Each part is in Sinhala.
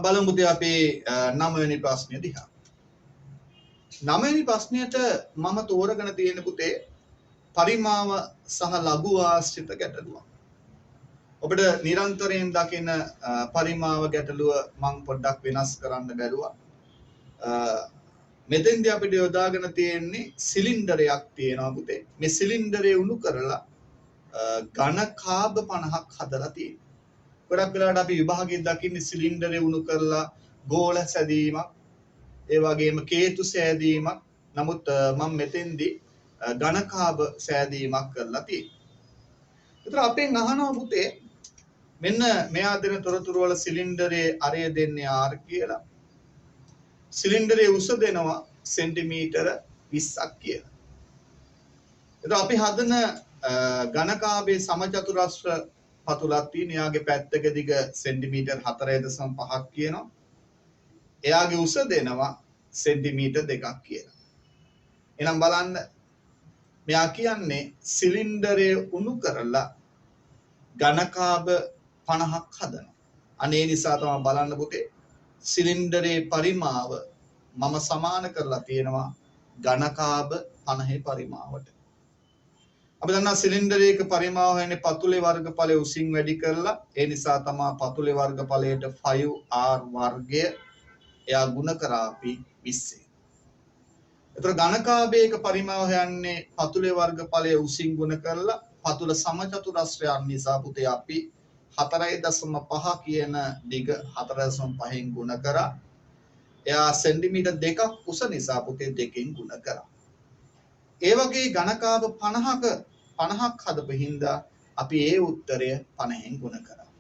බලමු අපේ 9 වෙනි ප්‍රශ්නය දිහා. 9 වෙනි ප්‍රශ්නයට මම තෝරගෙන තියෙන පුතේ පරිමාව සහ ලඝු ආශ්‍රිත ගැටලුවක්. ඔබට නිරන්තරයෙන් දකින පරිමාව ගැටලුව මම පොඩ්ඩක් වෙනස් කරන්න බැලුවා. මෙතෙන්දී අපිට යොදාගෙන තියෙන්නේ සිලින්ඩරයක් තියෙනවා පුතේ. මේ සිලින්ඩරේ උණු කරලා ඝන කාබ 50ක් හදලා තියෙනවා. ගොඩක් වෙලාවට අපි විභාගයේ දකින්නේ සිලින්ඩරේ උණු කරලා ගෝල සැදීමක්, ඒ වගේම කේතු සෑදීමක්. නමුත් මම මෙතෙන්දී ඝන කාබ සෑදීමක් කරලා තියෙනවා. ඒතර අපෙන් අහනවා පුතේ මෙන්න මෙයා දෙන තොරතුරු වල සිලින්ඩරේ අරය දෙන්නේ R කියලා. සිලින්ඩරේ උස දෙනවා සෙන්ටිමීටර 20ක් කියලා. ඒතර අපි හදන ඝන කාබයේ සමචතුරස්‍ර පතුලක් තියෙන. එයාගේ පැත්තක දිග සෙන්ටිමීටර් 4.5ක් කියනවා. එයාගේ උස දෙනවා සෙන්ටිමීටර් 2ක් කියලා. එහෙනම් බලන්න මෙයා කියන්නේ සිලින්ඩරය උණු කරලා ඝන කාබ 50ක් හදනවා. අනේ නිසා තමයි බලන්න පුතේ සිලින්ඩරේ පරිමාව මම සමාන කරලා තියෙනවා ඝන කාබ 50 පරිමාවට. අපි දන්නා සිලින්ඩරයක පරිමාව හොයන්නේ පතුලේ වර්ගඵලය උසින් වැඩි කරලා. ඒ නිසා තමයි පතුලේ වර්ගඵලයට 5r වර්ගය එයා ගුණ කරා අපි 20. ඒතර ඝන කාබයක පරිමාව හොයන්නේ පතුලේ වර්ගඵලය උසින් ගුණ කරලා. පතුල සමචතුරස්‍රයක් නිසා පුතේ අපි 4.5 කියන දිග 4.5න් ගුණ කරා. එයා සෙන්ටිමීටර් 2ක් උස නිසා පුතේ 2කින් ගුණ කරා. ඒ වගේ ඝන කාබ 50ක් හදපු හින්දා අපි ඒ උත්තරය 50න් ගුණ කරා.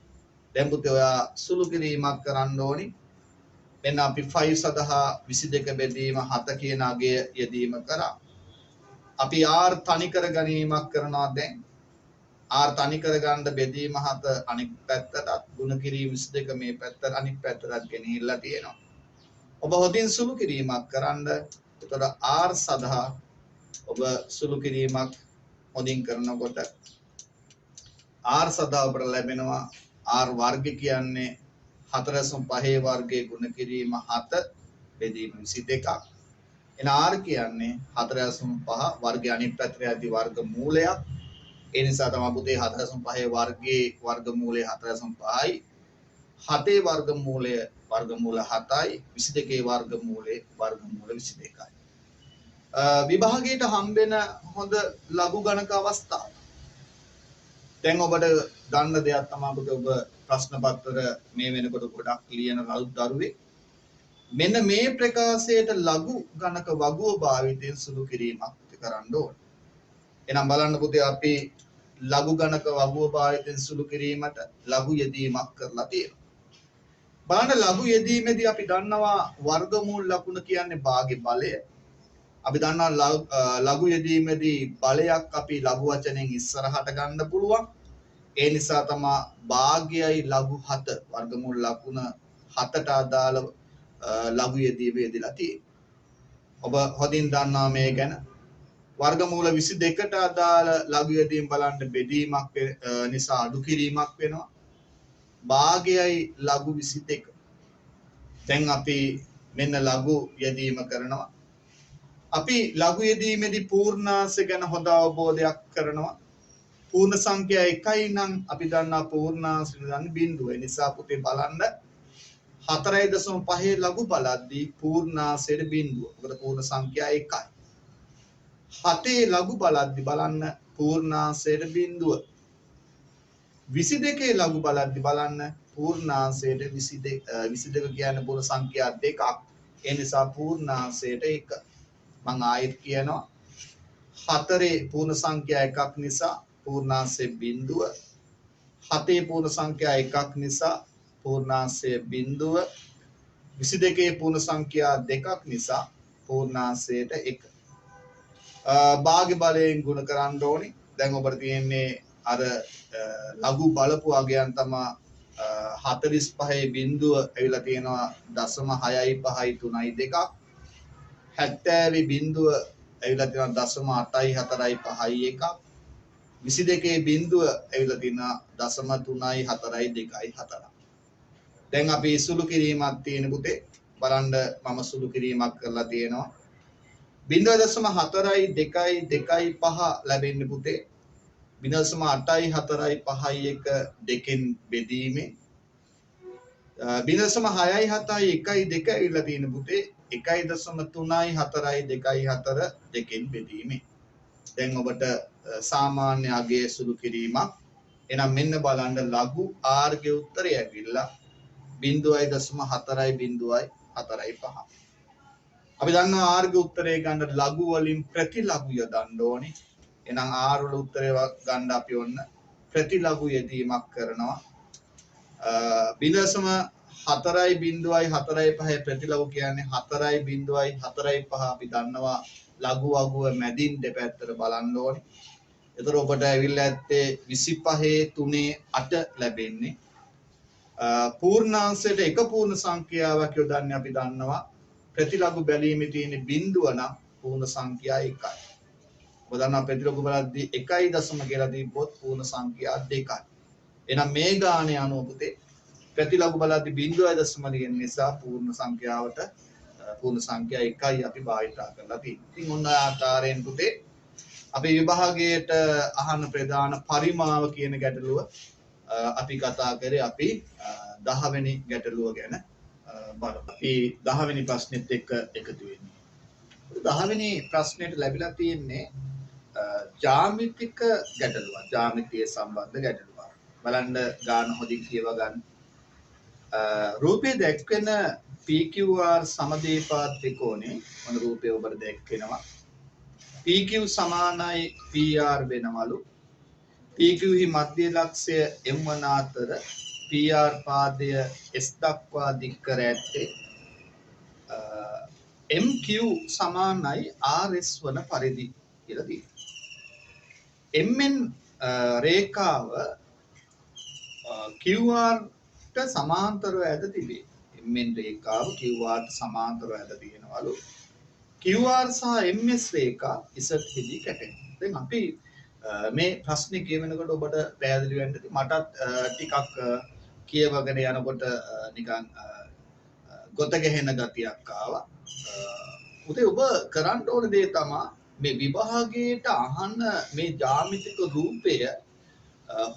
දැන් පුතේ ඔයා සුළු කිරීමක් කරන්න ඕනි. මෙන්න අපි 5 සදහා 22 බෙදීම 7 කියන අගය යෙදීම කරා. අපි r තනි කර ගැනීමක් කරනවා. දැන් r තනි කර ගන්න බෙදීම 7 අනිත් පැත්තට ගුණ කිරීම 22 මේ පැත්තට අනිත් පැත්තට ගෙනහිල්ලා තියෙනවා. ඔබ හොඳින් සුළු කිරීමක් කරන්න. එතකොට r සදහා ඔබ සුළු කිරීමක් හොඳින් කරනකොට r සදා අපට ලැබෙනවා r වර්ග කියන්නේ 4.5 වර්ගයේ ගුණ කිරීම 7 බෙදීම 22ක්. එන r කියන්නේ 4.5 වර්ගය අනිත් පැත්තට යද්දි වර්ග මූලයක්. ඒ නිසා තමයි පුතේ 4.5 වර්ගයේ වර්ගමූලය 4.5යි. 7 වර්ගමූලය වර්ගමූල 7යි. 22 වර්ගමූලය වර්ගමූල 22යි. විභාගයට හම්බෙන හොඳ ලඝු ගණක අවස්ථාව. දැන් ඔබට ගන්න දෙයක් තමයි ඔබ ප්‍රශ්න පත්‍ර මේ වෙනකොට ගොඩක් ලියන දරුවෙක්. මෙන්න මේ ප්‍රකාශයට ලඝු ගණක වගුව භාවිතයෙන් සුළු කිරීමක් කරන්න ඕන. එහෙනම් බලන්න පුතේ අපි ලඝු ගණක වගුව භාවිතයෙන් සුළු කිරීමට ලඝු යෙදීමක් කරලා තියෙනවා. බලන්න ලඝු යෙදීමේදී අපි දන්නවා වර්ගමූල ලකුණ කියන්නේ භාගේ බලය. අපි දන්නවා ලඝු යෙදීමේදී බලයක් අපි ලඝු වචනෙන් ඉස්සරහට ගන්න පුළුවන්. ඒ නිසා තමයි භාගයයි ලඝු 7 වර්ගමූල ලකුණ 7ට අදාළ ලඝු යෙදීම යෙදලා තියෙන්නේ. ඔබ හොඳින් දන්නවා මේ ගැන. වර්ගමූල 22ට අදාළ ලඝු යෙදීම බලන්න බෙදීමක් නිසා අඩු කිරීමක් වෙනවා. භාගයයි ලඝු 22. දැන් අපි මෙන්න ලඝු යෙදීම කරනවා. අපි ලඝු යෙදීමේදී පූර්ණාංශ ගැන හොඳ අවබෝධයක් කරනවා. පූර්ණ සංඛ්‍යා 1යි නම් අපි දන්නා පූර්ණාංශ දන්නේ බිඳුව. ඒ නිසා පුතේ බලන්න 4.5 ලඝු බලද්දී පූර්ණාංශයේ බිඳුව. මොකද පූර්ණ සංඛ්‍යා 1යි. 7 ලඝු බලද්දී බලන්න පූර්ණාංශයේ බිඳුව. 22 ලඝු බලද්දී බලන්න පූර්ණාංශයේ 22 කියන්නේ පූර්ණ සංඛ්‍යා 2ක්. ඒ නිසා පූර්ණාංශයේ 1. මම ආයෙත් කියනවා 4 පූර්ණ සංඛ්‍යා 1ක් නිසා පූර්ණාංශයේ බිඳුව. 7 පූර්ණ සංඛ්‍යා 1ක් නිසා පූර්ණාංශයේ බිඳුව. 22 පූර්ණ සංඛ්‍යා 2ක් නිසා පූර්ණාංශයේ 1. භාග්‍ය බලයෙන් ගුණ කරන්න ඕනි. දැන් ඔබට තියෙන්නේ අර ලඝු බලපු අගයන් තමයි 45 බිඳුව ඇවිල්ලා තියෙනවා 0.65යි 3යි 2ක්. 70 බිඳුව ඇවිල්ලා තියෙනවා 0.8යි 4යි 5යි 1ක්. 22 බිඳුව ඇවිල්ලා තියෙනවා 0.3යි 4යි 2යි 4ක්. දැන් අපි සුළු කිරීමක් තියෙන පුතේ බලන්න මම සුළු කිරීමක් කරලා තියෙනවා 0.4යි 2යි 2යි 5 ලැබෙන්නේ පුතේ 0.8යි 4යි 5යි 1 දෙකෙන් බෙදීමේ 0.6යි 7යි 1යි 2 ඇවිල්ලා තියෙන පුතේ 1.3යි 4යි 2යි 4 දෙකෙන් බෙදීමේ දැන් ඔබට සාමාන්‍ය අගයේ සුළු කිරීමක් එහෙනම් මෙන්න බලන්න ලඝු r ගේ උත්තරය ඇවිල්ලා 0.4යි 0.4යි 5 අපි දන්නවා r ගේ උත්තරය ගන්න ලඝු වලින් ප්‍රතිලඝු යොදන්න ඕනේ එහෙනම් r වල උත්තරය ගන්න අපි ඔන්න ප්‍රතිලඝු යෙදීමක් කරනවා 0.4යි 0.4යි 5 ප්‍රතිලඝු කියන්නේ 4යි 0.4යි 5 අපි දන්නවා ලඝු අගුව මැදින් දෙපැත්තට බලන්න ඕනේ. එතකොට ඔබට ඇවිල්ලා ඇත්තේ 25 3 8 ලැබෙන්නේ. පූර්ණාංශයට එක පූර්ණ සංඛ්‍යාවක් යොදන්නේ අපි දන්නවා ප්‍රතිලඝු බැලීමේ තියෙන බිඳුව නම් පූර්ණ සංඛ්‍යා 1යි. ඔබ දන්නවා ප්‍රතිලඝු බලද්දී 1 දශම කියලා දීපොත් පූර්ණ සංඛ්‍යා 2යි. එහෙනම් මේ ගානේ අනුව පුතේ ප්‍රතිලඝු බලද්දී 0.0 කියන නිසා පූර්ණ සංඛ්‍යාවට පූර්ණ සංඛ්‍යා 1යි අපි භාවිතා කරලා තියෙන්නේ. ඉතින් ඔන්න ආකාරයෙන් පුතේ අපි විභාගයට අහන ප්‍රධාන පරිමාව කියන ගැටලුව අපි කතා කරේ අපි 10 වෙනි ගැටලුව ගැන බලමු. අපි 10 වෙනි ප්‍රශ්නෙත් එක්ක එකතු වෙන්නේ. 10 වෙනි ප්‍රශ්නෙට ලැබිලා තියෙන්නේ ජ්‍යාමිතික ගැටලුවක්. ජ්‍යාමිතිය සම්බන්ධ ගැටලුවක්. බලන්න ගාන හොදින් කියව ගන්න. රූපයේ දැක්වෙන PQR සමදේපාත් ත්‍රිකෝණේ මොන රූපය ඔබට දැක්වෙනවා PQ සමානයි PR වෙනවලු PQ හි මධ්‍ය ලක්ෂය M වන අතර PR පාදය S දක්වා දික් කර ඇත්තේ MQ සමානයි RS වන පරිදි කියලා තියෙනවා MN රේඛාව QR ට සමාන්තරව ඇද තිබේ MN රේඛාව QR ට සමාන්තරව ඇද තියෙනවලු QR සහ MS රේඛා Z හිදී කැටෙනවා. දැන් අපි මේ ප්‍රශ්නේ කියවෙනකොට ඔබට පැහැදිලි වෙන්න ඇති මටත් ටිකක් කියවගෙන යනකොට නිකන් ගොත ගැහෙන ගතියක් ආවා. උදේ ඔබ කරන්න ඕන දේ තමයි මේ විභාගයට අහන්න මේ ජ්‍යාමිතික රූපය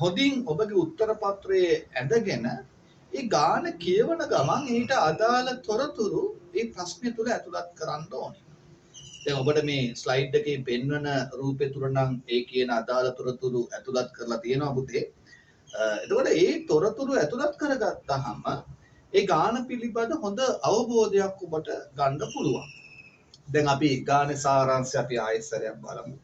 හොඳින් ඔබගේ උත්තර පත්‍රයේ ඇඳගෙන ඒ ගාන කියවන ගමන් ඊට අදාළ තොරතුරු මේ ප්‍රශ්නේ තුල ඇතුළත් කරන්න ඕනේ. දැන් ඔබට මේ ස්ලයිඩ් එකේ පෙන්වන රූපේ තුල නම් ඒ කියන අදාළ තොරතුරු ඇතුළත් කරලා තියෙනවා පුතේ. එතකොට ඒ තොරතුරු ඇතුළත් කරගත්තාම ඒ ගාන පිළිබඳ හොඳ අවබෝධයක් ඔබට ගන්න පුළුවන්. දැන් අපි ගානේ සාරාංශය අපි ආයෙත් බලමු.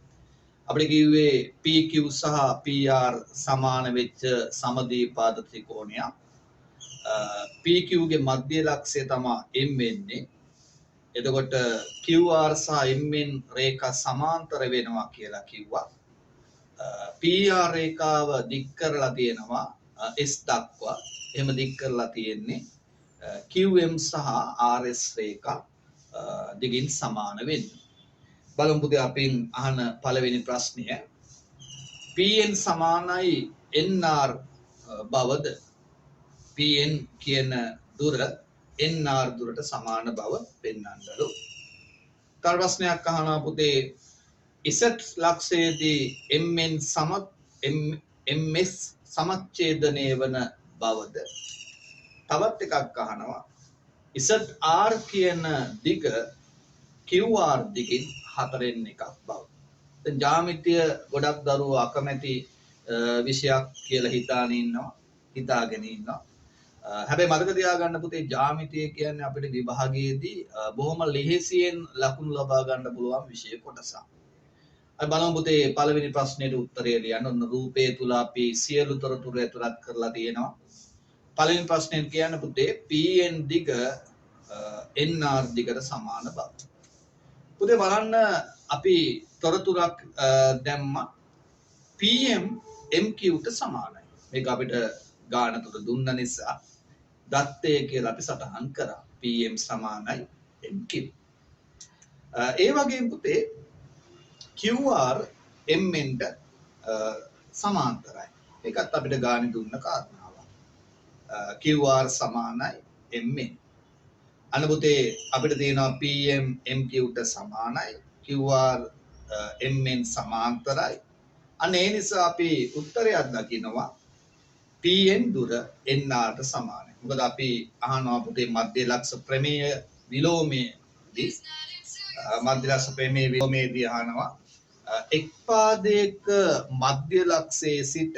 අපිට කිව්වේ PQ සහ PR සමාන වෙච්ච සමදේපාද ත්‍රිකෝණයක්. PQ ගේ මධ්‍ය ලක්ෂය තමයි M වෙන්නේ. එතකොට QR සහ MN රේඛා සමාන්තර වෙනවා කියලා කිව්වා. PR රේඛාව දික් කරලා තියෙනවා S දක්වා. එහෙම දික් කරලා තියෙන්නේ QM සහ RS රේඛා දිගින් සමාන වෙන්නේ. බලමු පුතේ අපින් අහන පළවෙනි ප්‍රශ්නය. PN සමානයි NR බවද PN කියන දුර NR දුරට සමාන බව පෙන්වන්නලු. තව ප්‍රශ්නයක් අහනවා පුතේ Z ලක්ෂයේදී MN MS සමච්ඡේදනය වන බවද. තවත් එකක් අහනවා ZR කියන දිග QR දිගින් 4න් එකක් බව. දැන් ජ්‍යාමිතිය ගොඩක් දරුවෝ අකමැති විෂයක් කියලා හිතාගෙන ඉන්නවා. හැබැයි මතක තියාගන්න පුතේ ජ්‍යාමිතිය කියන්නේ අපිට විභාගයේදී බොහොම ලෙහෙසියෙන් ලකුණු ලබා ගන්න පුළුවන් විෂය කොටසක්. අපි බලමු පුතේ පළවෙනි ප්‍රශ්නෙට උත්තරය ලියන්න. ඔන්න රූපයේ තුල අපි සියලු තොරතුරු ඇතුළත් කරලා තියෙනවා. පළවෙනි ප්‍රශ්නෙට කියන්න පුතේ PN දිග NR දිගට සමාන බව. පුතේ බලන්න අපි තොරතුරක් දැම්මා PM MQ ට සමානයි. මේක අපිට ගාන තුල දුන්න නිසා දත්තය කියලා අපි සටහන් කරා. PM සමානයි MQ. ඒ වගේම පුතේ QR MN ට සමාන්තරයි. ඒකත් අපිට ගානේ දුන්න කාරණාවක්. QR සමානයි MN. අන්න පුතේ අපිට තියෙනවා PM MQ ට සමානයි QR MN සමාන්තරයි. අන්න ඒ නිසා අපි උත්තරයක් දකිනවා PN දුර NR ට සමානයි. මොකද අපි අහනවා පුතේ මධ්‍ය ලක්ෂ ප්‍රමේය විලෝමයේදී මධ්‍ය ලක්ෂ ප්‍රමේය විලෝමයේදී අහනවා එක් පාදයක මධ්‍ය ලක්ෂයේ සිට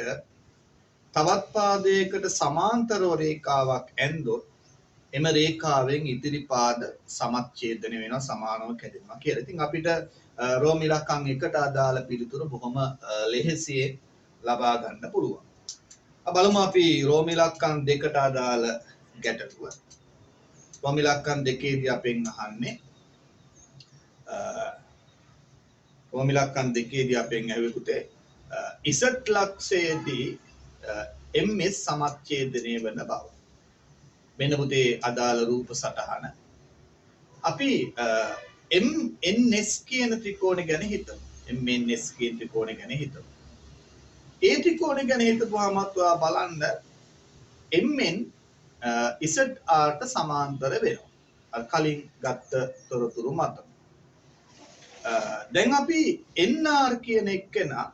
තවත් පාදයකට සමාන්තරව රේඛාවක් ඇන්දොත් එම රේඛාවෙන් ඉදිරි පාද සමච්ඡේදනය වෙනවා සමානව කැඩෙනවා කියලා. ඉතින් අපිට රෝම ඉලක්කම් 1ට අදාළ පිළිතුර බොහොම ලෙහෙසියෙන් ලබා ගන්න පුළුවන්. බලමු අපි රෝම ඉලක්කම් 2ට අදාළ ගැටලුව. රෝම ඉලක්කම් 2ේදී අපෙන් අහන්නේ රෝම ඉලක්කම් 2ේදී අපෙන් ඇහුවේ පුතේ ඉසට් ලක්ෂයේදී MS සමච්ඡේදනය වෙන බව. මෙන්න පුතේ අදාළ රූප සටහන. අපි MNS කියන ත්‍රිකෝණය ගැන හිතමු. MNS කියන ත්‍රිකෝණය ගැන හිතමු. ඒ ත්‍රිකෝණය ගැන හිතපුවාම ඔයා බලන්න MN ZR ට සමාන්තර වෙනවා. අර කලින් ගත්ත තොරතුරු මත. දැන් අපි NR කියන එක්කෙනා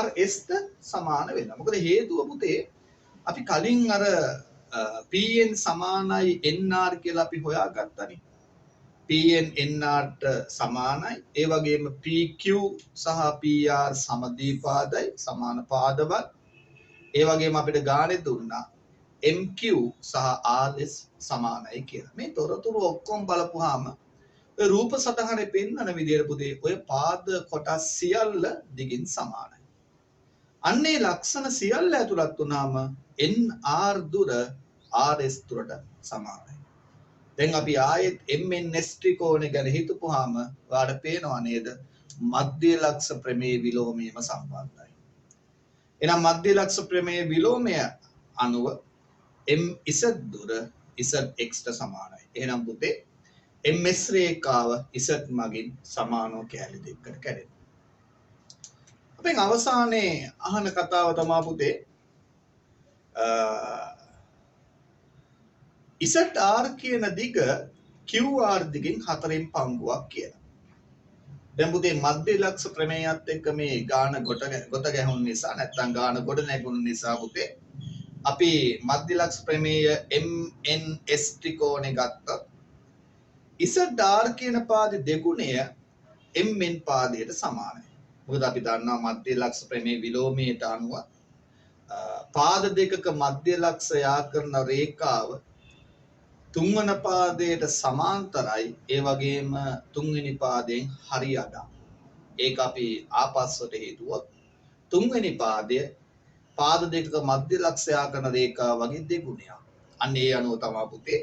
RS ට සමාන වෙනවා. මොකද හේතුව පුතේ අපි කලින් අර PN සමානයි NR කියලා අපි හොයාගත්තනේ. PN NR ට සමානයි. ඒ වගේම PQ සහ PR සමදීපාදයි සමාන පාදවල. ඒ වගේම අපිට ගානේ දුන්නා MQ සහ RS සමානයි කියලා. මේ තොරතුරු ඔක්කොම බලපුවාම ඔය රූප සටහනේ පෙන්වන විදිහට පුතේ ඔය පාද කොටස් සියල්ල දිගින් සමානයි. අන්නේ ලක්ෂණ සියල්ල ඇතුළත් වුණාම NR දුර RS දුරට සමානයි. දැන් අපි ආයෙත් MNS ත්‍රිකෝණය ගැන හිතපුවාම ඔයාලට පේනවා නේද මධ්‍ය ලක්ෂ ප්‍රමේය විලෝමයම සම්බන්ධයි. එහෙනම් මධ්‍ය ලක්ෂ ප්‍රමේය විලෝමය අනුව MZ දුර ZX ට සමානයි. එහෙනම් පුතේ MS රේඛාව Z මගින් සමානව කැලි දෙකකට කැඩෙනවා. අපෙන් අවසානයේ අහන කතාව තමයි පුතේ ZR කියන දිග QR දිගෙන් 4න් පංගුවක් කියලා. දැන් පුතේ මධ්‍ය ලක්ෂ ප්‍රමේයයත් එක්ක මේ ගාන ගොත ගැහුණු නිසා නැත්නම් ගාන ගොඩ නැගුණු නිසා පුතේ අපි මධ්‍ය ලක්ෂ ප්‍රමේය MNS ත්‍රිකෝණය ගත්තොත් ZR කියන පාද දෙගුණය MN පාදයට සමානයි. මොකද අපි දන්නවා මධ්‍ය ලක්ෂ ප්‍රමේය විලෝමයට අනුව පාද දෙකක මධ්‍ය ලක්ෂ යා කරන රේඛාව තුන්වන පාදයට සමාන්තරයි. ඒ වගේම තුන්වෙනි පාදයෙන් හරි අඩා. ඒක අපි ආපස්සට හේතුවොත් තුන්වෙනි පාදය පාද දෙකක මධ්‍ය ලක්ෂ යා කරන රේඛාව වගේ දෙගුණයක්. අන්න ඒ අනුව තමයි පුතේ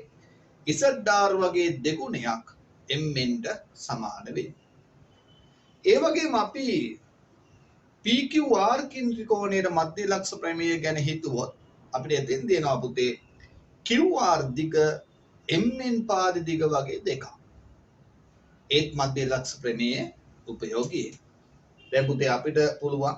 ZR වගේ දෙගුණයක් MN ට සමාන වෙන්නේ. ඒ වගේම අපි PQR කියන ත්‍රිකෝණයේ මධ්‍ය ලක්ෂ ප්‍රමේය ගැන හිතුවොත් අපිට එතෙන් දෙනවා පුතේ QR දිග MN පාද දිග වගේ දෙකක්. ඒත් මධ්‍ය ලක්ෂ ප්‍රමේය උපයෝගී. දැන් පුතේ අපිට පුළුවන්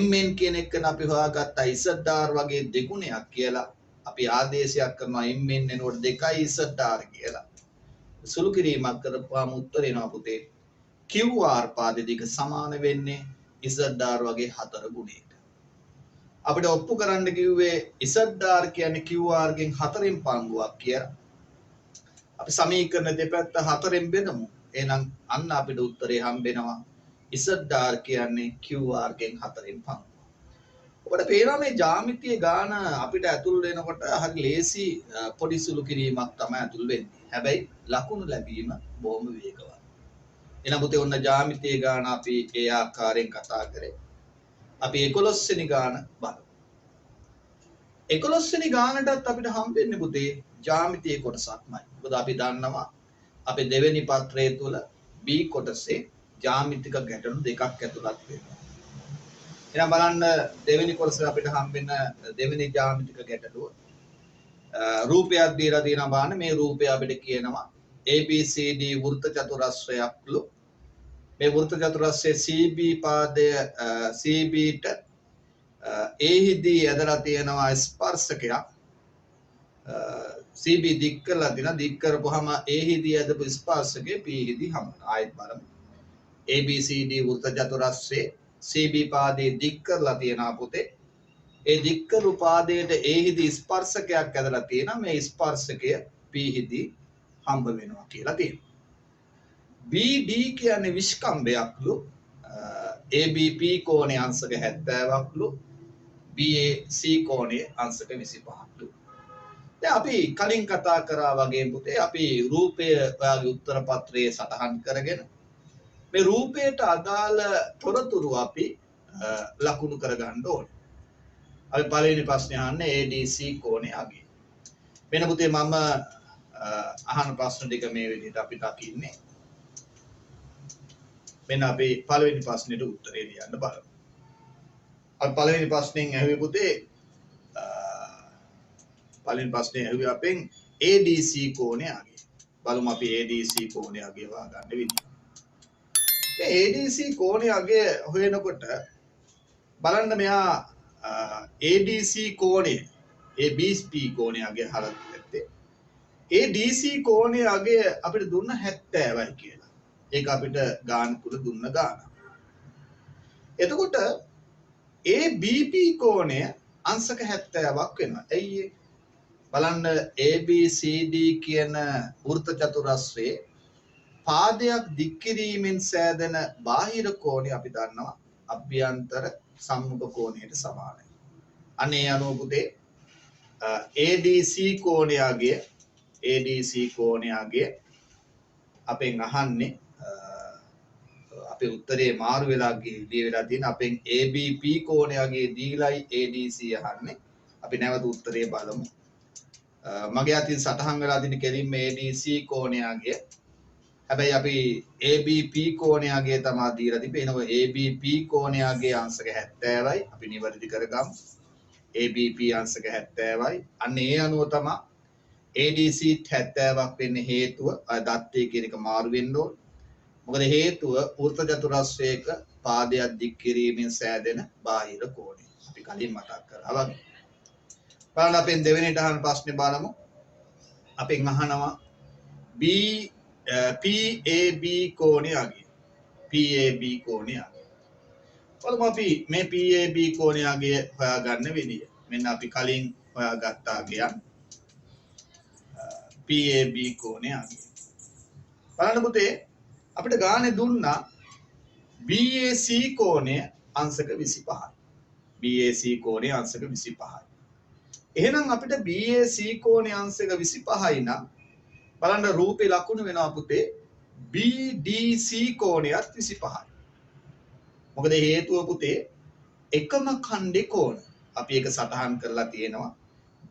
MN කියන එක අපි හොයාගත්ත ZR වගේ දෙගුණයක් කියලා අපි ආදේශයක් කරනවා MN එනකොට 2යි ZR කියලා. සුළු කිරීමක් කරපුවාම උත්තර එනවා පුතේ QR පාද දිග සමාන වෙන්නේ ZR වගේ 4 ගුණයකට. අපිට ඔප්පු කරන්න කිව්වේ ZR කියන්නේ QR ගෙන් 4න් පංගුවක් කියලා. අපි සමීකරණ දෙපැත්ත 4න් බෙදමු. එහෙනම් අන්න අපිට උත්තරේ හම්බෙනවා ZR කියන්නේ QR ගෙන් 4න් පංගුවක්. ඔබට පේනවා මේ ජ්‍යාමිතිය ගාන අපිට ඇතුල් වෙනකොට හරි ලේසි පොඩි සුළු කිරීමක් තමයි ඇතුල් වෙන්නේ. හැබැයි ලකුණු ලැබීම බොහොම වේගවත්. එහෙනම් පුතේ ඔන්න ජ්‍යාමිතිය ගාන අපි ඒ ආකාරයෙන් කතා කරේ. අපි 11 වෙනි ගාන බලමු. 11 වෙනි ගානටත් අපිට හම්බෙන්නේ පුතේ ජ්‍යාමිතියේ කොටසක්මයි. මොකද අපි දන්නවා අපේ දෙවෙනි පත්‍රයේ තුල B කොටසේ ජ්‍යාමිතික ගැටලු දෙකක් ඇතුළත් වෙනවා. එහෙනම් බලන්න දෙවෙනි කොටසේ අපිට හම්බෙන දෙවෙනි ජ්‍යාමිතික ගැටලුව රූපයක් දීලා තියෙනවා බලන්න. මේ රූපය අපිට කියනවා ABCD වෘත්ත චතුරස්‍රයක්ලු. මේ වෘත්ත චතුරස්‍රයේ CB පාදය CB ට එහිදී ඇදලා තියෙනවා ස්පර්ශකයක් CB දික් කරලා තියෙනවා දික් කරපුවාම එහිදී ඇදපු ස්පර්ශකේ P හිදී හම්බුනා ආයෙත් බලමු ABCD වෘත්ත චතුරස්‍රයේ CB පාදයේ දික් කරලා තියෙනවා පුතේ ඒ දික් කරු පාදයට එහිදී ස්පර්ශකයක් ඇදලා තියෙනවා මේ ස්පර්ශකය P හිදී හම්බ වෙනවා කියලා තියෙනවා BD කියන්නේ විස්කම්භයක්ලු ABP කෝණයේ අංශක 70ක්ලු BAC කෝණයේ අංශක 25ක්ලු දැන් අපි කලින් කතා කරා වගේ පුතේ අපි රූපය ඔයාගේ උත්තර පත්‍රයේ සටහන් කරගෙන මේ රූපයට අදාළ තොරතුරු අපි ලකුණු කරගන්න ඕනේ. අපි පළවෙනි ප්‍රශ්නේ අහන්නේ ADC කෝණය අගේ. වෙන පුතේ මම අහන ප්‍රශ්න ටික මේ විදිහට අපි දකින්නේ. මෙන්න අපි පළවෙනි ප්‍රශ්නෙට උත්තරේ ලියන්න බලමු. අපි පළවෙනි ප්‍රශ්نين ඇහුවේ පුතේ පළවෙනි ප්‍රශ්නේ ඇහුවේ අපෙන් ADC කෝණය අගේ. බලමු අපි ADC කෝණය අගේ හොයාගන්න විදිහ. දැන් ADC කෝණය අගේ හොයනකොට බලන්න මෙයා ADC කෝණය ABP කෝණය අගේ හරක් ඇත්තේ. ADC කෝණය අගේ අපිට දුන්න 70යි කියලා. ඒක අපිට ගාන තුල දුන්න ගාන. එතකොට ABP කෝණය අංශක 70ක් වෙනවා. ඇයි ඒ? බලන්න ABCD කියන වෘත්ත චතුරස්‍රයේ පාදයක් දික් කිරීමෙන් සෑදෙන බාහිර කෝණය අපි දන්නවා අභ්‍යන්තර සම්මුඛ කෝණයට සමානයි. අනේ අනුව පුතේ ADC කෝණයගේ අපෙන් අහන්නේ අපේ උත්තරේ මාරු වෙලා දී වෙලා තියෙන අපෙන් ABP කෝණයගේ දීලයි ADC අහන්නේ. අපි නැවත උත්තරේ බලමු. මගේ අතින් සටහන් වෙලා තියෙන කෙලින්ම ADC කෝණයගේ හැබැයි අපි ABP කෝණයගේ තමයි දීලා තිබේ. එනකොට ABP කෝණයගේ අංශක 70යි. අපි නිවැරදි කරගමු. ABP අංශක 70යි. අන්න ඒ අනුව තමයි ADC 70ක් වෙන්න හේතුව දත්තේ කියන එක මාරු වෙන්න ඕන. මොකද හේතුව වෘත්ත චතුරස්‍රයක පාදයක් දික් කිරීමෙන් සෑදෙන බාහිර කෝණය. අපි කලින් මතක් කරා වගේ. බලන්න අපෙන් දෙවෙනිට අහන ප්‍රශ්නේ බලමු. අපෙන් අහනවා PAB කෝණය අගේ. PAB කෝණය අගේ. බලමු අපි මේ PAB කෝණය අගේ හොයාගන්න විදිය. මෙන්න අපි කලින් හොයාගත්තා ගියා. PAB කෝණය අගේ. බලන්න පුතේ අපිට ගානේ දුන්නා BAC කෝණය අංශක 25යි. BAC කෝණය අංශක 25යි. එහෙනම් අපිට BAC කෝණය අංශක 25යි නම් බලන්න රූපේ ලකුණු වෙනවා පුතේ BDC කෝණයත් 25යි. මොකද හේතුව පුතේ එකම ඛණ්ඩේ කෝණ. අපි ඒක සටහන් කරලා තියෙනවා.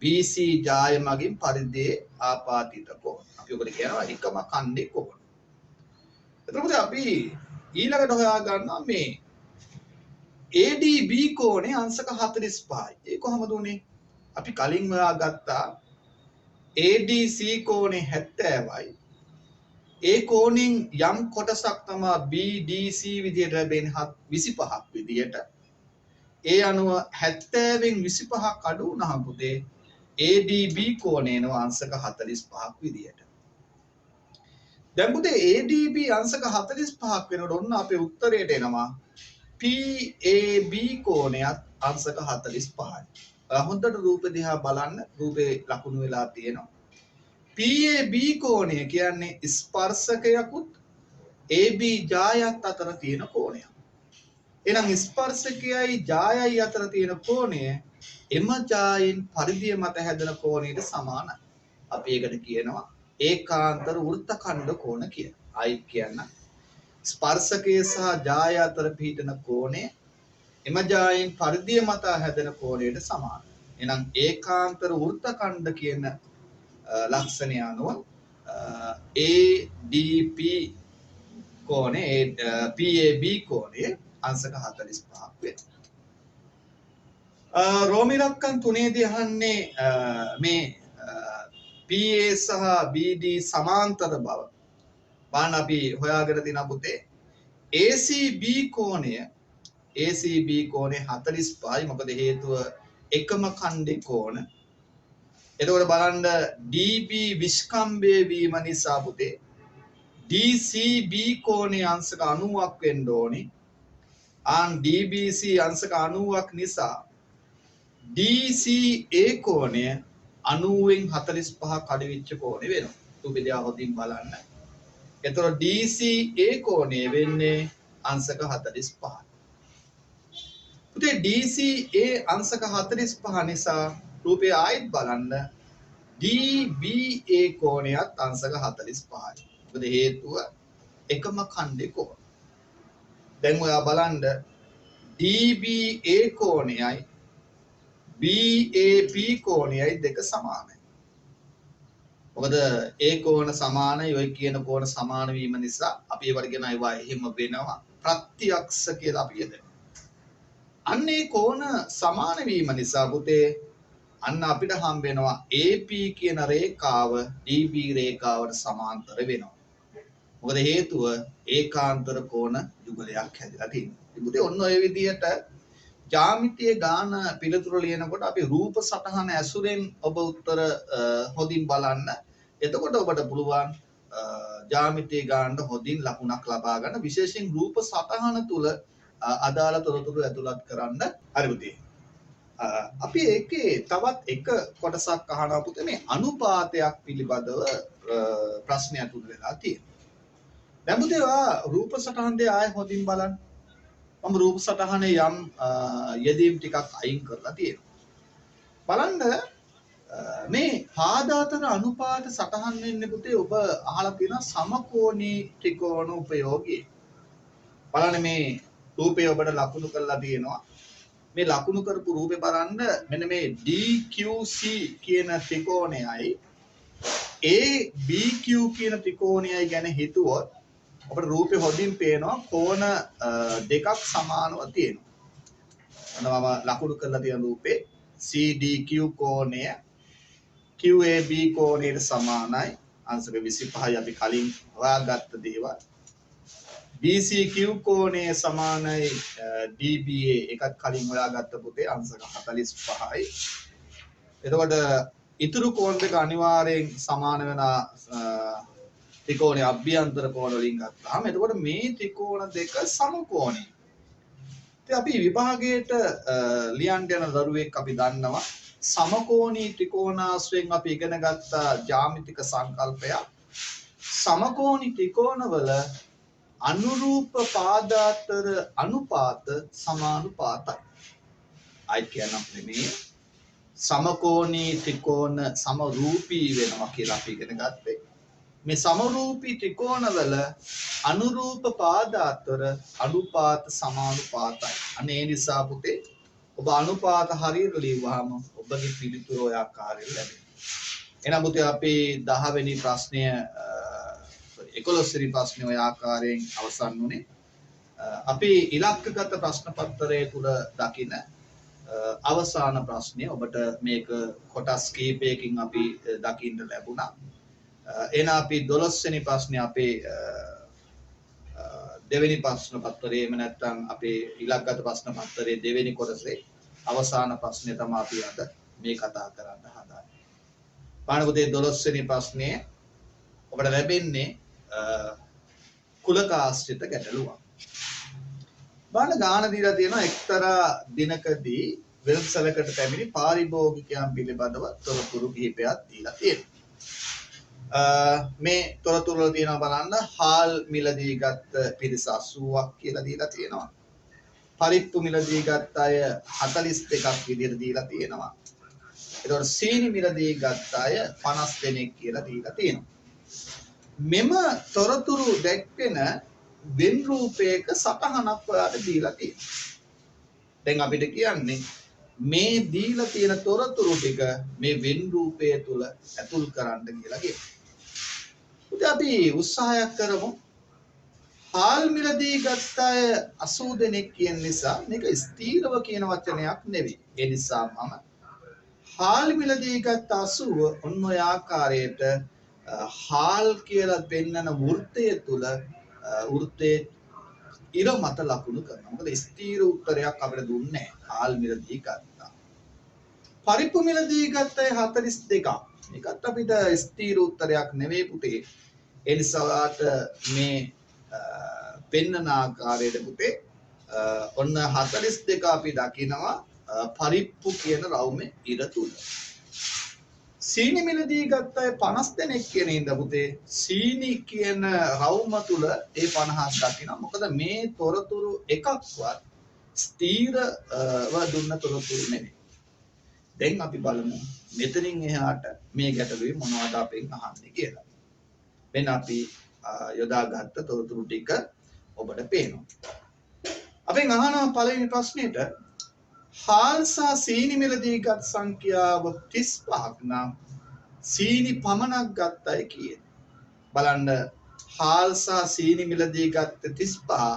BC ජාය මගින් පරිධියේ ආපාතිත කෝණ. අපි ඔකට කියනවා එකම ඛණ්ඩේ කෝණ. එතකොට අපි ඊළඟට හොයා ගන්නවා මේ ADB කෝණේ අංශක 45යි. ඒ කොහොමද උනේ? අපි කලින් හොයාගත්තා ADC කෝණේ 70යි. ඒ කෝණෙන් යම් කොටසක් තමයි BDC විදියට ලැබෙන 25ක් විදියට. ඒ අනුව 70න් 25ක් අඩු වුණාම පුතේ ADB කෝණය එනවා අංශක 45ක් විදියට. දැන් පුතේ ADB අංශක 45ක් වෙනකොට ඔන්න අපේ උත්තරයට එනවා PAB කෝණයත් අංශක 45යි. හොඳට රූප දිහා බලන්න රූපේ ලකුණු වෙලා තියෙනවා. PAB කෝණය කියන්නේ ස්පර්ශකයකුත් AB ජායත් අතර තියෙන කෝණයක්. එහෙනම් ස්පර්ශකයයි ජායයි අතර තියෙන කෝණය එම ජායෙන් පරිධිය මත හැදෙන කෝණයට සමානයි. අපි ඒකට කියනවා ඒකාන්තර වෘත්තඛණ්ඩ කෝණ කියලා. ආයිත් කියන්න ස්පර්ශකයේ සහ ජාය අතර පිහිටන කෝණය එම ජායෙන් පරිධිය මත හැදෙන කෝණයට සමානයි. එහෙනම් ඒකාන්තර වෘත්තඛණ්ඩ කියන ලක්ෂණය අනුව ADP කෝණය PAB කෝණය අංශක 45ක් වෙනවා. රෝමි ලක්කන් 3ේදී අහන්නේ මේ PA සහ BD සමාන්තර බව. බලන්න අපි හොයාගෙන තියෙන පුතේ ACB කෝණය ACB කෝණය 45යි. මොකද හේතුව එකම ඛණ්ඩේ කෝණ. එතකොට බලන්න DB විස්කම්භය වීම නිසා පුතේ DCB කෝණයේ අංශක 90ක් වෙන්න ඕනි. DBC අංශක 90ක් නිසා DCA කෝණය 90න් 45 කඩවිච්ච කෝණය වෙනවා. තුබිදියා හොදින් බලන්න. එතකොට DCA කෝණය වෙන්නේ අංශක 45. පුතේ DCA අංශක 45 නිසා රූපය ආයිත් බලන්න DBA කෝණයත් අංශක 45යි. මොකද හේතුව එකම ඛණ්ඩේ කෝණ. දැන් ඔයා බලන්න DBA කෝණයයි BAP කෝණයයි දෙක සමානයි. මොකද A කෝණ සමානයි ඔය කියන කෝණ සමාන වීම නිසා අපි ඒවට කියන ඒවා එහෙම වෙනවා ප්‍රත්‍යක්ෂ කියලා අපි කියනවා. අන්න ඒ කෝණ සමාන වීම නිසා පුතේ අන්න අපිට හම්බ වෙනවා AP කියන රේඛාව DB රේඛාවට සමාන්තර වෙනවා. මොකද හේතුව ඒකාන්තර කෝණ යුගලයක් හැදිලා තියෙනවා. ඉතින් ඔන්න ඔය විදිහට ජ්‍යාමිතිය ගාන පිළිතුරු ලියනකොට අපි රූප සටහන ඇසුරෙන් ඔබ උත්තර හොඳින් බලන්න. එතකොට ඔබට පුළුවන් ජ්‍යාමිතිය ගානට හොඳින් ලකුණක් ලබා ගන්න. විශේෂයෙන් රූප සටහන තුල අදාළ තොරතුරු ඇතුළත් කරන්න. හරි පුතේ. අපි ඒකේ තවත් එක කොටසක් අහනවා පුතේ මේ අනුපාතයක් පිළිබඳව ප්‍රශ්නයක් උඩ වෙලා තියෙනවා. දැන් පුතේ රූප සටහන දෙය ආයෙ හොඳින් බලන්න. මම රූප සටහනේ යම් යෙදීම් ටිකක් අයින් කරලා තියෙනවා. බලන්න මේ පාදාතර අනුපාත සටහන් වෙන්නේ පුතේ ඔබ අහලා තියෙන සමකෝණී ත්‍රිකෝණ උපයෝගී. බලන්න මේ රූපය ඔබට ලකුණු කරලා තියෙනවා. මේ ලකුණු කරපු රූපේ බලන්න මෙන්න මේ DQC කියන ත්‍රිකෝණයයි ABQ කියන ත්‍රිකෝණයයි ගැන හිතුවොත් අපේ රූපේ හොඳින් පේනවා කෝණ දෙකක් සමානව තියෙනවා. මම ලකුණු කරලා තියෙන රූපේ CDQ කෝණය QAB කෝණයට සමානයි. අංශක 25යි අපි කලින් හොයාගත්ත දේවල්. BCQ කෝණය සමානයි DBA එකත් කලින් හොයාගත්ත පුතේ අංශක 45යි. එතකොට ඉතුරු කෝණ දෙක අනිවාර්යෙන් සමාන වෙන ත්‍රිකෝණයේ අභ්‍යන්තර කෝණ වලින් ගත්තාම එතකොට මේ ත්‍රිකෝණ දෙක සමකෝණී. ඉතින් අපි විභාගයට ලියන්න යන දරුවෙක් අපි දන්නවා සමකෝණී ත්‍රිකෝණාශ්‍රයෙන් අපි ඉගෙන ගත්ත ජ්‍යාමිතික සංකල්පයක් සමකෝණී ත්‍රිකෝණවල අනුරූප පාදාතර අනුපාත සමානුපාතයි. අයි කියනවා නෙමෙයි සමකෝණී ත්‍රිකෝණ සමරූපී වෙනවා කියලා අපි ඉගෙන ගත්තේ. මේ සමරූපී ත්‍රිකෝණවල අනුරූප පාදාතර අනුපාත සමානුපාතයි. අනේ ඒ නිසා පුතේ ඔබ අනුපාත හරියට ලියුවාම ඔබගේ පිළිතුර ඔය ආකාරයෙන් ලැබෙනවා. එහෙනම් පුතේ අපි 10 වෙනි ප්‍රශ්නය 11 වෙනි ප්‍රශ්නේ ඔය ආකාරයෙන් අවසන් වුණේ. අපි ඉලක්කගත ප්‍රශ්න පත්‍රයේ තුල දකින අවසාන ප්‍රශ්නය ඔබට මේක කොටස් කීපයකින් අපි දකින්න ලැබුණා. එන අපි 12 වෙනි ප්‍රශ්නේ අපේ දෙවෙනි ප්‍රශ්න පත්‍රයේ එහෙම නැත්නම් අපේ ඉලක්කගත ප්‍රශ්න පත්‍රයේ දෙවෙනි කොටසේ අවසාන ප්‍රශ්නය තමයි අපි අද මේ කතා කරන්න හදාන්නේ. පාඩම පුතේ 12 වෙනි ප්‍රශ්නේ ඔබට ලැබෙන්නේ කුලක ආශ්‍රිත ගැටලුවක්. බලන්න ගාන දීලා තියෙනවා එක්තරා දිනකදී වෙළඳසැලකට පැමිණි පාරිභෝගිකයන් පිළිබඳව තොරතුරු කිහිපයක් දීලා තියෙනවා. මේ තොරතුරු වල තියෙනවා බලන්න හාල් මිලදී ගත්ත පිරිස 80ක් කියලා දීලා තියෙනවා. පරිප්පු මිලදී ගත්ත අය 42ක් විදිහට දීලා තියෙනවා. ඒතකොට සීනි මිලදී ගත්ත අය 50 දෙනෙක් කියලා දීලා තියෙනවා. මෙම තොරතුරු දැක්වෙන වෙන් රූපයක සටහනක් ඔයාලට දීලා තියෙනවා. දැන් අපිට කියන්නේ මේ දීලා තියෙන තොරතුරු ටික මේ වෙන් රූපය තුල ඇතුල් කරන්න කියලා කියනවා. උදේ අපි උත්සාහයක් කරමු. හාල් මිලදී ගත්ත අය 80 දෙනෙක් කියන නිසා මේක ස්ථීරව කියන වචනයක් නෙවෙයි. ඒ නිසා මම හාල් මිලදී ගත්ත 80 ඔන්න ඔය ආකාරයට හාල් කියලා පෙන්නන වෘත්තය තුල වෘත්තයේ ඉර මත ලකුණු කරනවා. මොකද ස්ථීර උත්තරයක් අපිට දුන්නේ හාල් මිලදී ගත්තා. පරිප්පු මිලදී ගත්තේ 42ක්. මේකත් අපිට ස්ථීර උත්තරයක් නෙවෙයි පුතේ. ඒ නිසාට මේ පෙන්නන ආකාරයට පුතේ ඔන්න 42 අපි දකිනවා පරිප්පු කියන රවුමේ ඉර තුල. සීනි මිලදී ගත්තේ 50 දෙනෙක් කියන ඉඳ පුතේ සීනි කියන රවුම තුල ඒ 50ක් දකිනවා. මොකද මේ තොරතුරු එකක්වත් ස්ථීරව දුන්න තොරතුරු නෙවෙයි. දැන් අපි බලමු මෙතනින් එහාට මේ ගැටලුවේ මොනවද අපෙන් අහන්නේ කියලා. මෙන්න අපි යොදාගත්ත තොරතුරු ටික ඔබට පේනවා. අපෙන් අහනවා පළවෙනි ප්‍රශ්නෙට හාල් සහ සීනි මිලදීගත් සංඛ්‍යාව 35ක් නම් සීනි පමණක් ගත්තයි කීයද? බලන්න හාල් සහ සීනි මිලදීගත් 35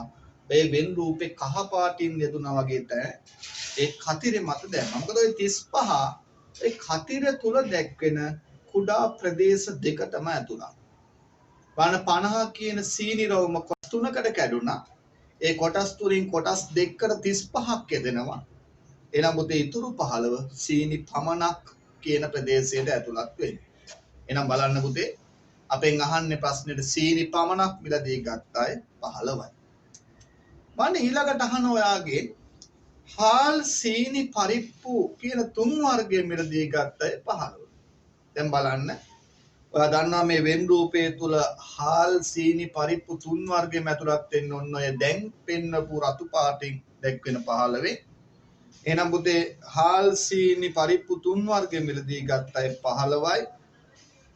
ඒ වෙන් රූපේ කහ පාටින් යෙදුනා වගේ තැන ඒ කතිරේ මත දැම්මා. මොකද ওই 35 ඒ කතිර තුල දැක්වෙන කුඩා ප්‍රදේශ දෙකටම ඇතුළත්. බලන්න 50 කියන සීනි රවුම කොටස් තුනකට කැඩුනා. ඒ කොටස් තුලින් කොටස් දෙකකට 35ක් යෙදෙනවා. එනම් පුතේ ඉතුරු 15 සීනි පමණක් කියන ප්‍රදේශයට ඇතුළත් වෙන්නේ. එහෙනම් බලන්න පුතේ අපෙන් අහන්නේ ප්‍රශ්නෙට සීනි පමණක් මිලදී ගත්තයි 15යි. මම ඊළඟට අහන ඔයාගේ හාල් සීනි පරිප්පු කියන තුන් වර්ගයේ මිලදී ගත්තයි 15. දැන් බලන්න ඔයා දන්නවා මේ වෙන් රූපයේ තුල හාල් සීනි පරිප්පු තුන් වර්ගෙම ඇතුළත් වෙන්න ඕන ඔය දැන් පෙන්නපු රතු පාටින් දැක්වෙන 15. එහෙනම් පුතේ හාල් සීනි පරිප්පු තුන් වර්ගෙ මිලදී ගත්තයි 15යි.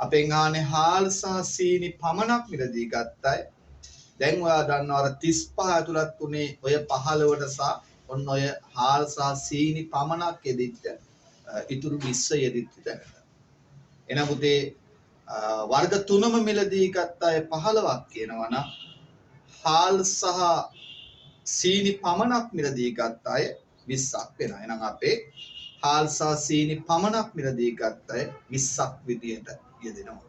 අපෙන් ආනේ හාල් සහ සීනි පමණක් මිලදී ගත්තයි. දැන් ඔයා දන්නවා අර 35 ඇතුළත් උනේ ඔය 15ට සහ ඔන්න ඔය හාල් සහ සීනි පමණක් යෙදිච්ච ඉතුරු 20 යෙදිච්ච තැනට. එහෙනම් පුතේ වර්ග තුනම මිලදී ගත්තයි 15ක් කියනවා නම් හාල් සහ සීනි පමණක් මිලදී ගත්තයි 20ක් වෙනවා. එහෙනම් අපේ හාල් සහ සීනි පමණක් මිලදී ගත්තයි 20ක් විදියට යෙදෙනවා.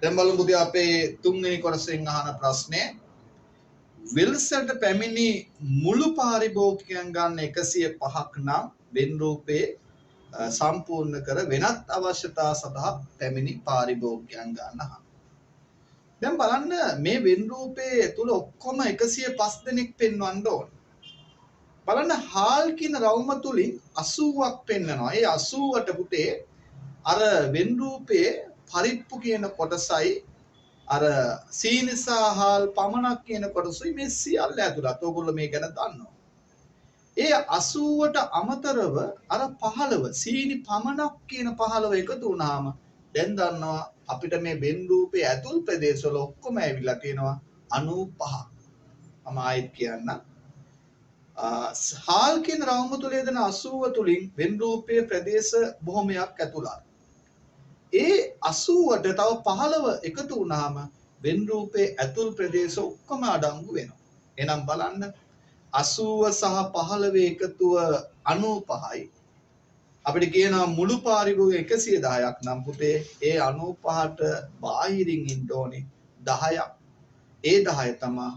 දැන් බලමු පුතේ අපේ තුන්වෙනි කොටසෙන් අහන ප්‍රශ්නේ විල්සල්ට පැමිණි මුළු පාරිභෝගිකයන් ගන්න 105ක් නම් වෙන් රූපේ සම්පූර්ණ කර වෙනත් අවශ්‍යතා සඳහා පැමිණි පාරිභෝගිකයන් ගන්න අහන. දැන් බලන්න මේ වෙන් රූපේ තුල ඔක්කොම 105 දෙනෙක් පෙන්වන්න ඕන. බලන්න හාල් කියන රවුම තුලින් 80ක් පෙන්නනවා. ඒ 80ට පුතේ අර වෙන් රූපයේ පරිප්පු කියන කොටසයි අර සීනි සහ හාල් පමණක් කියන කොටසයි මේ සියල්ල ඇතුළත්. ඕගොල්ලෝ මේ ගැන දන්නවා. ඒ 80ට අමතරව අර 15 සීනි පමණක් කියන 15 එකතු වුණාම දැන් දන්නවා අපිට මේ වෙන් රූපයේ ඇතුල් ප්‍රදේශවල ඔක්කොම ඇවිල්ලා තියෙනවා 95. මම ආයෙත් කියන්නම්. හාල් කියන රවුම තුල යෙදෙන 80 තුලින් වෙන් රූපයේ ප්‍රදේශ බොහොමයක් ඇතුළත්. ඒ 80ට තව 15 එකතු වුණාම වෙන් රූපයේ ඇතුල් ප්‍රදේශ ඔක්කොම අඩංගු වෙනවා. එහෙනම් බලන්න 80 සහ 15 එකතුව 95යි. අපිට කියනවා මුළු පාරිභෝගික 110ක් නම් පුතේ ඒ 95ට බාහිරින් ඉන්න ඕනේ 10ක්. ඒ 10 තමයි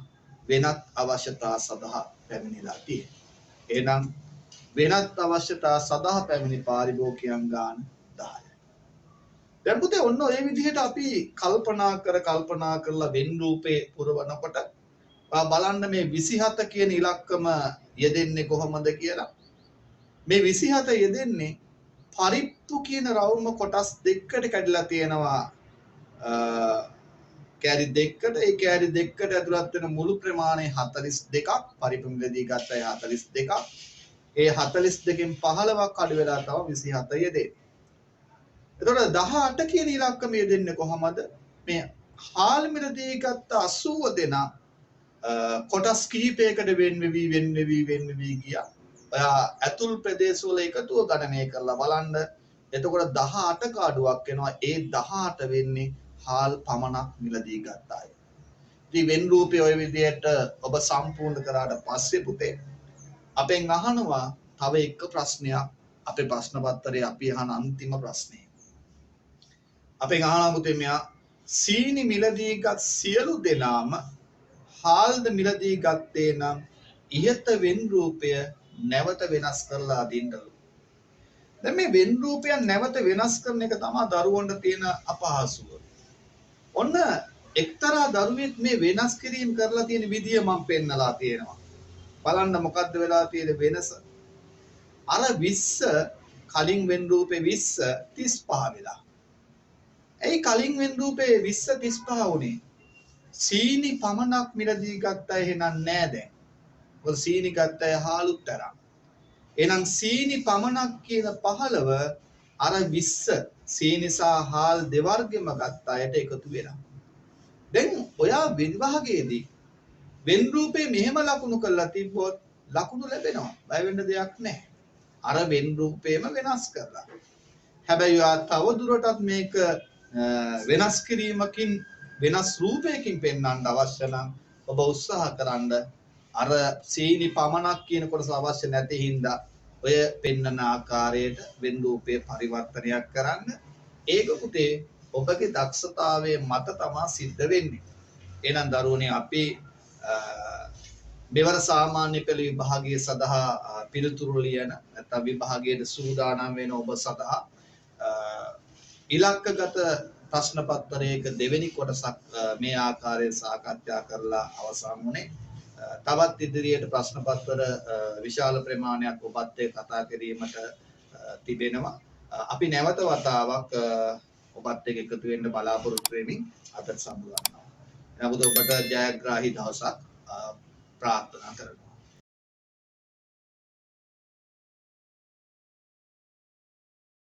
වෙනත් අවශ්‍යතා සඳහා පැමිණිලා තියෙන්නේ. එහෙනම් වෙනත් අවශ්‍යතා සඳහා පැමිණි පාරිභෝගිකයන් ගන්න 10යි. දැන් පුතේ ඔන්න ඔය විදිහට අපි කල්පනා කරලා වෙන් රූපේ පුරවනකොට බලන්න මේ 27 කියන ඉලක්කම යෙදෙන්නේ කොහොමද කියලා. මේ 27 යෙදෙන්නේ පරිප්පු කියන රවුම කොටස් දෙකකට කැඩලා තියෙනවා. කැරි දෙකකට ඒ කැරි දෙකකට ඇතුළත් වෙන මුළු ප්‍රමාණය 42ක්. පරිප්පු මිලදී ගත්තයි 42ක්. ඒ 42කින් 15ක් අඩු වෙලා තව 27 යෙදෙන්නේ. එතකොට 18 කියන ඉලක්කම යෙදෙන්නේ කොහමද? මේ හාල් මිලදී ගත්ත 80 දෙනා කොටස් කිහිපයකට වෙන් වෙවි ගියා. ඔයා ඇතුල් ප්‍රදේශවල එකතුව ගණනය කරලා බලන්න. එතකොට 18ක අඩුවක් වෙනවා. ඒ 18 වෙන්නේ හාල් පමණක් මිලදී ගත්ත අය. ඉතින් වෙන් රූපේ ඔය විදිහට ඔබ සම්පූර්ණ කරාට පස්සේ පුතේ අපෙන් අහනවා තව එක ප්‍රශ්නයක්. අපේ ප්‍රශ්න පත්‍රයේ අපි අහන අන්තිම ප්‍රශ්නේ. අපෙන් අහනවා පුතේ මෙයා සීනි මිලදීගත් සියලු දෙනාම හාල්ද මිලදී ගත්තේ නම් ඉහත වෙන් රූපය නැවත වෙනස් කරලා අදින්නලු. දැන් මේ වෙන් රූපයන් නැවත වෙනස් කරන එක තමයි දරුවන්ට තියෙන අපහසුව. ඔන්න එක්තරා දරුවෙක් මේ වෙනස් කිරීම කරලා තියෙන විදිය මම පෙන්නලා තියෙනවා. බලන්න මොකද්ද වෙලා තියෙන වෙනස. අර 20 කලින් වෙන් රූපේ 20 35 වෙලා. ඇයි කලින් වෙන් රූපේ 20 35 වුනේ? සීනි පමණක් මිලදී ගත්තා එහෙනම් නෑ දැන්. මොකද සීනි ගත්තා හාලුත් තරම්. එහෙනම් සීනි පමණක් කියන 15 අර 20 සීනි සහ හාල් දෙවර්ගෙම ගත්ත අයට එකතු වෙනවා. දැන් ඔයා විභාගයේදී වෙන් රූපේ මෙහෙම ලකුණු කරලා තිබ්බොත් ලකුණු ලැබෙනවා. බය වෙන්න දෙයක් නැහැ. අර වෙන් රූපේම වෙනස් කරලා. හැබැයි ඔයා තව දුරටත් මේක වෙනස් කිරීමකින් වෙනස් රූපයකින් පෙන්වන්න අවශ්‍ය නම් ඔබ උත්සාහ කරන්න අර සීනි පමණක් කියන කොටස අවශ්‍ය නැති හින්දා ඔය පෙන්වන ආකාරයට වෙන් රූපේ පරිවර්තනයක් කරන්න. ඒක පුතේ ඔබගේ දක්ෂතාවයේ මත තමයි සිද්ධ වෙන්නේ. එහෙනම් දරුවනේ අපි මෙවර සාමාන්‍ය පෙළ විභාගයේ සඳහා පිළිතුරු ලියන නැත්නම් විභාගයේ සූදානම් වෙන ඔබ සඳහා ඉලක්කගත ප්‍රශ්න පත්‍රයක දෙවෙනි කොටසක් මේ ආකාරයෙන් සාකච්ඡා කරලා අවසන් වුණේ. තවත් ඉදිරියට ප්‍රශ්න පත්‍ර විශාල ප්‍රමාණයක් ඔබත් එක්ක කතා කිරීමට තිබෙනවා. අපි නැවත වතාවක් ඔබත් එක්ක එකතු වෙන්න බලාපොරොත්තු වෙමින් අද සමුගන්නවා. නමුත් ඔබට ජයග්‍රාහී දවසක් ප්‍රාර්ථනා කරනවා.